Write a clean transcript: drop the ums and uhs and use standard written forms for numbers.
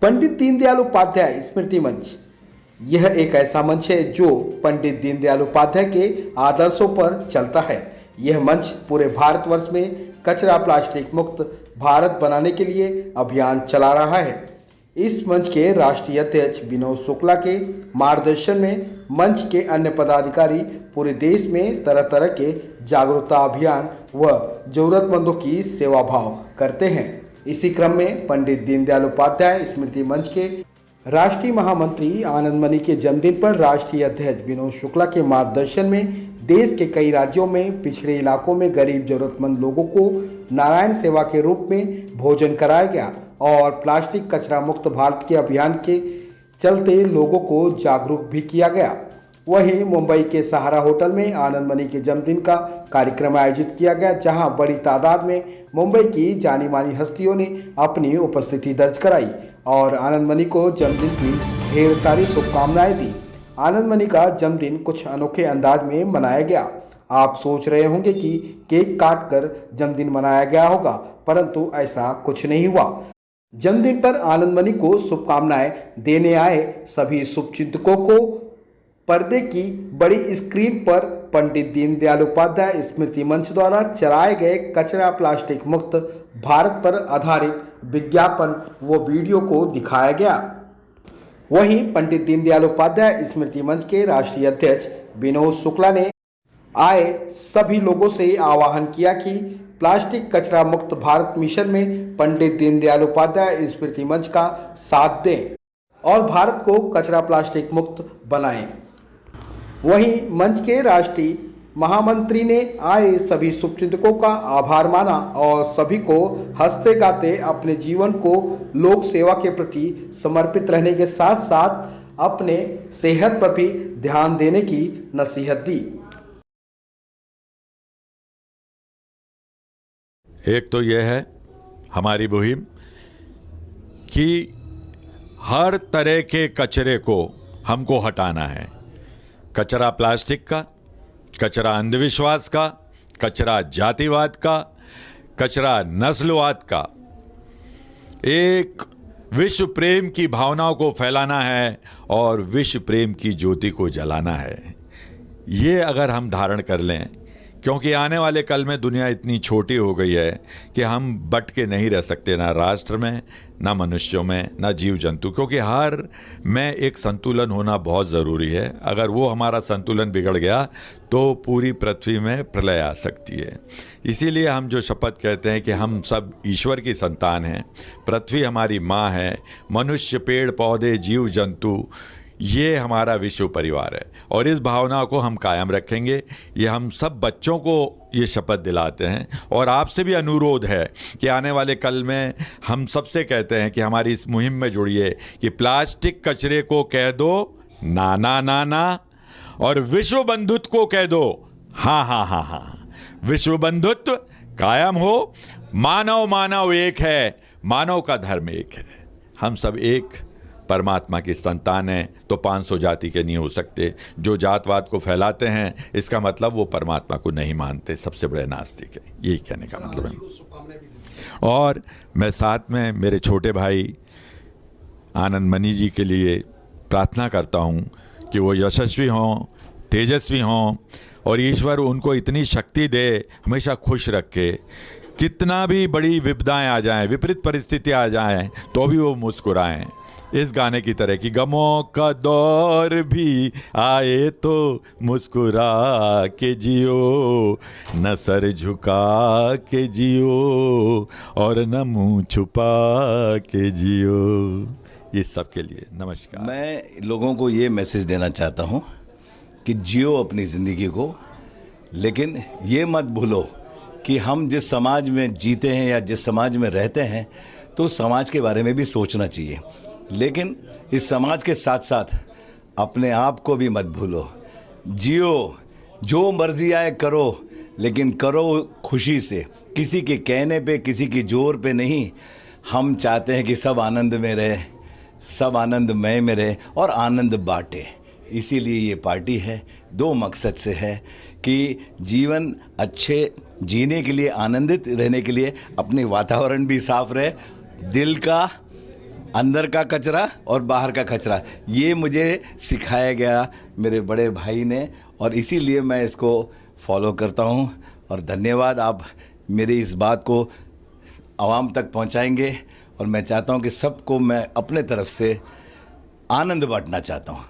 पंडित दीनदयाल उपाध्याय स्मृति मंच। यह एक ऐसा मंच है जो पंडित दीनदयाल उपाध्याय के आदर्शों पर चलता है। यह मंच पूरे भारतवर्ष में कचरा प्लास्टिक मुक्त भारत बनाने के लिए अभियान चला रहा है। इस मंच के राष्ट्रीय अध्यक्ष विनोद शुक्ला के मार्गदर्शन में मंच के अन्य पदाधिकारी पूरे देश में तरह तरह के जागरूकता अभियान व जरूरतमंदों की सेवा भाव करते हैं। इसी क्रम में पंडित दीनदयाल उपाध्याय स्मृति मंच के राष्ट्रीय महामंत्री आनंद मणि के जन्मदिन पर राष्ट्रीय अध्यक्ष विनोद शुक्ला के मार्गदर्शन में देश के कई राज्यों में पिछड़े इलाकों में गरीब जरूरतमंद लोगों को नारायण सेवा के रूप में भोजन कराया गया और प्लास्टिक कचरा मुक्त भारत के अभियान के चलते लोगों को जागरूक भी किया गया। वहीं मुंबई के सहारा होटल में आनंद मणि के जन्मदिन का कार्यक्रम आयोजित किया गया, जहां बड़ी तादाद में मुंबई की जानी मानी हस्तियों ने अपनी उपस्थिति दर्ज कराई और आनंद मणि को जन्मदिन की ढेर सारी शुभकामनाएं दी। आनंद मणि का जन्मदिन कुछ अनोखे अंदाज में मनाया गया। आप सोच रहे होंगे कि केक काटकर जन्मदिन मनाया गया होगा, परंतु ऐसा कुछ नहीं हुआ। जन्मदिन पर आनंद मणि को शुभकामनाएं देने आए सभी शुभचिंतकों को पर्दे की बड़ी स्क्रीन पर पंडित दीनदयाल उपाध्याय स्मृति मंच द्वारा चलाए गए कचरा प्लास्टिक मुक्त भारत पर आधारित विज्ञापन व वीडियो को दिखाया गया। वहीं पंडित दीनदयाल उपाध्याय स्मृति मंच के राष्ट्रीय अध्यक्ष विनोद शुक्ला ने आए सभी लोगों से आह्वान किया कि प्लास्टिक कचरा मुक्त भारत मिशन में पंडित दीनदयाल उपाध्याय स्मृति मंच का साथ दें और भारत को कचरा प्लास्टिक मुक्त बनाएं। वहीं मंच के राष्ट्रीय महामंत्री ने आए सभी शुभचिंतकों का आभार माना और सभी को हंसते गाते अपने जीवन को लोक सेवा के प्रति समर्पित रहने के साथ साथ अपने सेहत पर भी ध्यान देने की नसीहत दी। एक तो यह है हमारी मुहिम कि हर तरह के कचरे को हमको हटाना है। कचरा प्लास्टिक का, कचरा अंधविश्वास का, कचरा जातिवाद का, कचरा नस्लवाद का। एक विश्व प्रेम की भावनाओं को फैलाना है और विश्व प्रेम की ज्योति को जलाना है। ये अगर हम धारण कर लें, क्योंकि आने वाले कल में दुनिया इतनी छोटी हो गई है कि हम बट के नहीं रह सकते, ना राष्ट्र में, ना मनुष्यों में, ना जीव जंतु, क्योंकि हर में एक संतुलन होना बहुत ज़रूरी है। अगर वो हमारा संतुलन बिगड़ गया तो पूरी पृथ्वी में प्रलय आ सकती है। इसीलिए हम जो शपथ कहते हैं कि हम सब ईश्वर की संतान हैं, पृथ्वी हमारी माँ है, मनुष्य, पेड़ पौधे, जीव जंतु, ये हमारा विश्व परिवार है और इस भावना को हम कायम रखेंगे। ये हम सब बच्चों को ये शपथ दिलाते हैं और आपसे भी अनुरोध है कि आने वाले कल में हम सबसे कहते हैं कि हमारी इस मुहिम में जुड़िए कि प्लास्टिक कचरे को कह दो ना ना ना ना और विश्व बंधुत्व को कह दो हाँ हाँ हाँ हाँ। विश्व बंधुत्व कायम हो। मानव मानव एक है, मानव का धर्म एक है। हम सब एक परमात्मा की संतान है तो 500 जाति के नहीं हो सकते। जो जातवाद को फैलाते हैं इसका मतलब वो परमात्मा को नहीं मानते, सबसे बड़े नास्तिक है। यही कहने का मतलब है। और मैं साथ में मेरे छोटे भाई आनंद मणि जी के लिए प्रार्थना करता हूँ कि वो यशस्वी हों, तेजस्वी हों और ईश्वर उनको इतनी शक्ति दे, हमेशा खुश रखे। कितना भी बड़ी विपदाएं आ जाएं, विपरीत परिस्थिति आ जाएं, तो भी वो मुस्कुराएं। इस गाने की तरह कि गमों का दौर भी आए तो मुस्कुरा के जियो, न सर झुका के जियो और न मुंह छुपा के जियो। इस सब के लिए नमस्कार। मैं लोगों को ये मैसेज देना चाहता हूँ कि जियो अपनी ज़िंदगी को, लेकिन ये मत भूलो कि हम जिस समाज में जीते हैं या जिस समाज में रहते हैं तो समाज के बारे में भी सोचना चाहिए, लेकिन इस समाज के साथ साथ अपने आप को भी मत भूलो। जियो, जो मर्जी आए करो, लेकिन करो खुशी से, किसी के कहने पे, किसी की जोर पे नहीं। हम चाहते हैं कि सब आनंद में रहे, सब आनंदमय में रहे और आनंद बांटे। इसीलिए ये पार्टी है, दो मकसद से है कि जीवन अच्छे जीने के लिए, आनंदित रहने के लिए अपने वातावरण भी साफ रहे, दिल का अंदर का कचरा और बाहर का कचरा, ये मुझे सिखाया गया मेरे बड़े भाई ने, और इसीलिए मैं इसको फॉलो करता हूँ। और धन्यवाद, आप मेरी इस बात को आवाम तक पहुँचाएंगे, और मैं चाहता हूँ कि सबको मैं अपने तरफ से आनंद बांटना चाहता हूँ।